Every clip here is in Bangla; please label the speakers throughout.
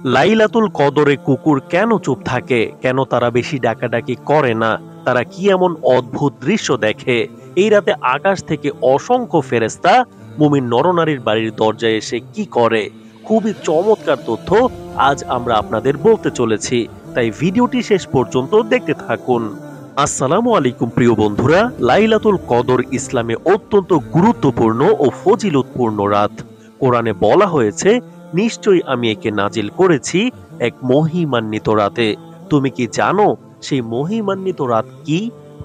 Speaker 1: লাইলাতুল কদরে কুকুর কেন চুপ থাকে, কেন তারা বেশি ডাকাডাকি করে না, তারা কি এমন অদ্ভুত দৃশ্য দেখে? এই রাতে আকাশ থেকে অসংখ্য ফেরেশতা মুমিন নরনারীর বাড়ির দরজায় এসে কি করে? খুবই চমৎকার তথ্য আজ আমরা আপনাদের বলতে চলেছি, তাই ভিডিওটি শেষ পর্যন্ত দেখতে থাকুন। আসসালামু আলাইকুম প্রিয় বন্ধুরা। লাইলাতুল কদর ইসলামে অত্যন্ত গুরুত্বপূর্ণ ও ফজিলতপূর্ণ রাত। কোরআনে বলা হয়েছে, নিশ্চয়ই আমি একে নাজিল করেছি এক মহিমান্বিত রাতে। তুমি কি জানো সেই মহিমান্বিত রাত কি?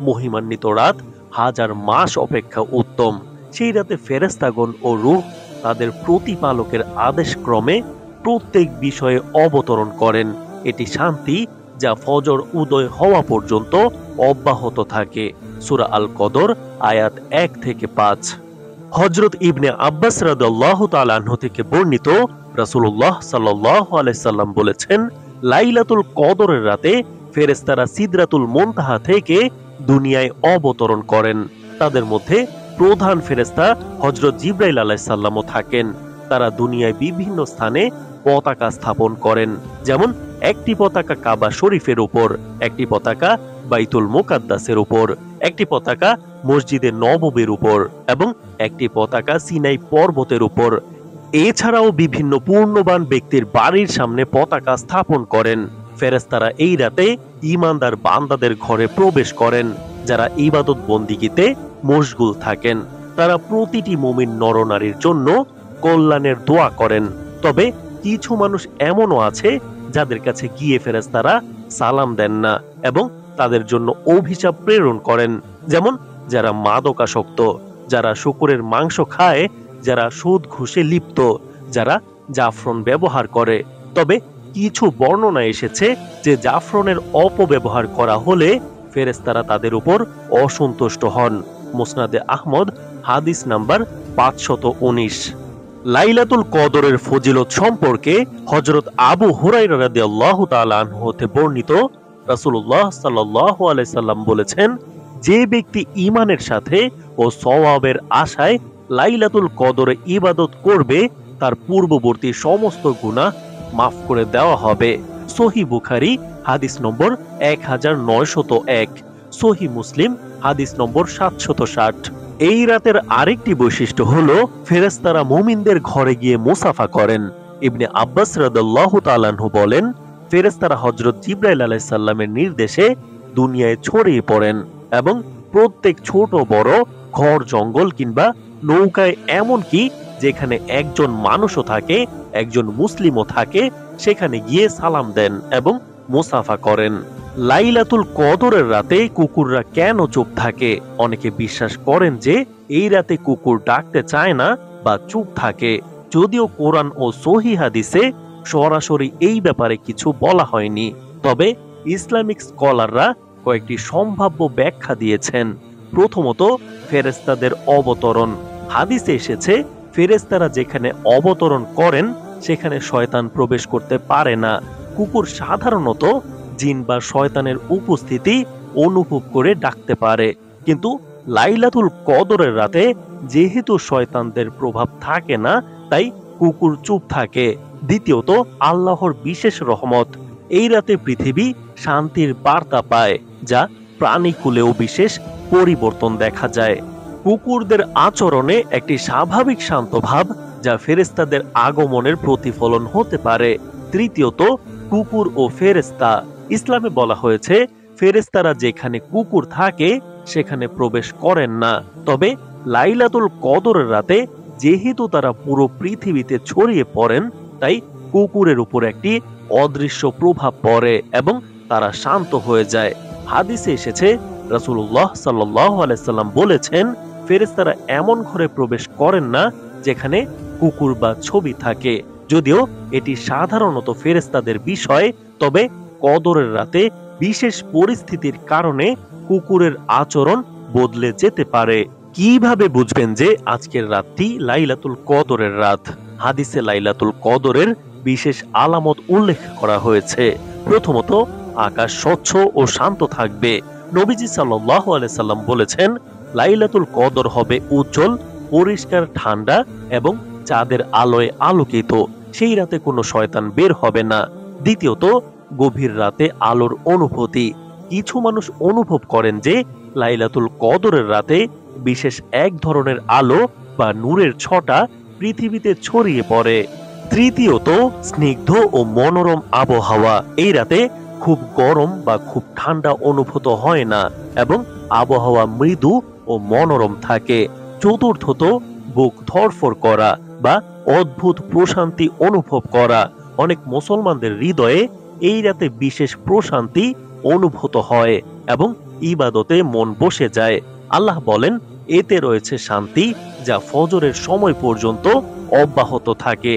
Speaker 1: মহিমান্বিত রাত হাজার মাস অপেক্ষা উত্তম। সেই রাতে ফেরেশতাগণ ও রূহ তাদের প্রতিপালকের আদেশ ক্রমে প্রত্যেক বিষয়ে অবতরণ করেন। এটি শান্তি যা ফজর উদয় হওয়া পর্যন্ত অব্যাহত থাকে। সূরা আল কদর আয়াত 1 থেকে 5। হযরত ইবনে আব্বাস রাদিয়াল্লাহু তাআলা আনহু থেকে বর্ণিত, রাসূলুল্লাহ সাল্লাল্লাহু আলাইহি সাল্লাম বলেছেন, লাইলাতুল কদরের রাতে ফেরেশতারা সিদরাতুল মুনতাহা থেকে দুনিয়ায় অবতরণ করেন। তাদের মধ্যে প্রধান ফেরেশতা হযরত জিবরাইল আলাইহিস সালামও থাকেন। তারা দুনিয়ায় বিভিন্ন স্থানে পতাকা স্থাপন করেন, যেমন একটি পতাকা কাবা শরীফের উপর, একটি পতাকা বাইতুল মুকাদ্দাসের উপর, একটি পতাকা মসজিদে নববীর উপর এবং একটি পতাকা সিনাই পর্বতের উপর। এছাড়াও বিভিন্ন পূর্ণবান ব্যক্তির বাড়ির সামনে পতাকা স্থাপন করেন। ফেরেশতারা এই রাতে ঈমানদার বান্দাদের ঘরে প্রবেশ করেন, যারা ইবাদত বন্দিগিতে মশগুল থাকেন। তারা প্রতিটি মুমিন নরনারীর জন্য কল্যাণের দোয়া করেন। তবে কিছু মানুষ এমনও আছে যাদের কাছে গিয়ে ফেরেশতারা সালাম দেন না এবং তাদের জন্য অভিশাপ প্রেরণ করেন, যেমন যারা মাদকাসক্ত, যারা শূকরের মাংস খায়, যারা সুদ ঘুষে লিপ্ত, যারা জাফরান ব্যবহার করে। তবে কিছু বর্ণনা এসেছে যে জাফরানের অপব্যবহার করা হলে ফেরেশতারা তাদের উপর অসন্তুষ্ট হন। মুসনাদে আহমদ হাদিস নাম্বার 519। লাইলাতুল কদরের ফজিলত সম্পর্কে হযরত আবু হুরায়রা রাদিয়াল্লাহু তাআলা আনহু হতে বর্ণিত, রাসূলুল্লাহ সাল্লাল্লাহু আলাইহি সাল্লাম বলেছেন, যে ব্যক্তি ঈমানের সাথে ও সওয়াবের আশায় লাইলাতুল কদরে ইবাদত করবে, তার পূর্ববর্তী সমস্ত গুনাহ মাফ করে দেওয়া হবে। সহিহ বুখারী হাদিস নম্বর 1901, সহিহ মুসলিম হাদিস নম্বর 760। এই রাতের আরেকটি বৈশিষ্ট্য হলো ফেরেশতারা মুমিনদের ঘরে গিয়ে মুসাফা করেন। ইবনে আব্বাস রাদিয়াল্লাহু তাআলা আনহু বলেন, ফেরেশতারা হযরত জিবরাইল আলাইহিস সালামের নির্দেশে দুনিয়ায় ছড়িয়ে পড়েন এবং প্রত্যেক ছোট বড় ঘর জঙ্গল কিংবা নৌকায়, এমনকি যেখানে একজন মানুষও থাকে, একজন মুসলিমও থাকে, সেখানে গিয়ে সালাম দেন এবং মুসাফা করেন। লাইলাতুল কদরের রাতে কুকুররা কেন চুপ থাকে? অনেকে বিশ্বাস করেন যে এই রাতে কুকুর ডাকতে চায় না বা চুপ থাকে, যদিও কোরআন ও সহিহ হাদিসে সরাসরি এই ব্যাপারে কিছু বলা হয়নি। তবে ইসলামিক স্কলাররা কয়েকটি সম্ভাব্য ব্যাখ্যা দিয়েছেন। প্রথমত, ফেরেশতাদের অবতরণ। হাদিসে এসেছে, ফেরেশতারা যেখানে অবতরণ করেন সেখানে শয়তান প্রবেশ করতে পারে না। কুকুর সাধারণত জিন বা শয়তানের উপস্থিতি অনুভব করে ডাকতে পারে, কিন্তু লাইলাতুল কদরের রাতে যেহেতু শয়তানদের প্রভাব থাকে না, তাই কুকুর চুপ থাকে। দ্বিতীয়ত, আল্লাহর বিশেষ রহমত। এই রাতে পৃথিবী শান্তির বার্তা পায়, যা প্রাণীকুলেও বিশেষ পরিবর্তন দেখা যায়। কুকুরদের আচরণে একটি স্বাভাবিক শান্ত ভাব, যা ফেরেশতাদের আগমনের প্রতিফলন হতে পারে। তৃতীয়ত, কুকুর ও ফেরেশতা। ইসলামে বলা হয়েছে, ফেরেশতারা যেখানে কুকুর থাকে সেখানে প্রবেশ করেন না। তবে লাইলাতুল কদরের রাতে যেহেতু তারা পুরো পৃথিবীতে ছড়িয়ে পড়েন, তাই কুকুরের উপর একটি অদৃশ্য প্রভাব পড়ে এবং তারা শান্ত হয়ে যায়। হাদিসে এসেছে, রাসূলুল্লাহ সাল্লাল্লাহু আলাইহি সাল্লাম বলেছেন, ফেরেশতারা এমন ঘরে প্রবেশ করেন না যেখানে কুকুর বা ছবি থাকে। যদিও এটি সাধারণত ফেরেশতাদের বিষয়, তবে কদরের রাতে বিশেষ পরিস্থিতির কারণে কুকুরের আচরণ বদলে যেতে পারে। কিভাবে বুঝবেন যে আজকের রাতটি লাইলাতুল কদরের রাত? হাদিসে লাইলাতুল কদরের বিশেষ আলামত উল্লেখ করা হয়েছে। প্রথমত, আকাশ স্বচ্ছ ও শান্ত থাকবে। নবীজি সাল্লাল্লাহু আলাইহি সাল্লাম বলেছেন, লাইলাতুল কদর হবে উজ্জ্বল, পরিষ্কার, ঠান্ডা এবং চাঁদের আলোয় আলোকিত। সেই রাতে কোনো শয়তান বের হবে না। দ্বিতীয়ত, গভীর রাতে আলোর অনুভূতি। কিছু মানুষ অনুভব করেন যে লাইলাতুল কদরের রাতে বিশেষ এক ধরনের আলো বা নূরের ছটা পৃথিবীতে ছড়িয়ে পড়ে। তৃতীয়ত, স্নিগ্ধ ও মনোরম আবহাওয়া। এই রাতে খুব গরম বা খুব ঠান্ডা অনুভূত হয় না এবং আবহাওয়া মৃদু ও মনোরম থাকে। চতুর্থত, বুক ধড়ফড় করা বা অদ্ভুত প্রশান্তি অনুভব করা। অনেক মুসলমানদের হৃদয়ে এই রাতে বিশেষ প্রশান্তি অনুভূত হয় এবং ইবাদতে মন বসে যায়। আল্লাহ বলেন, এতে রয়েছে শান্তি যা ফজরের সময় পর্যন্ত অব্যাহত থাকে।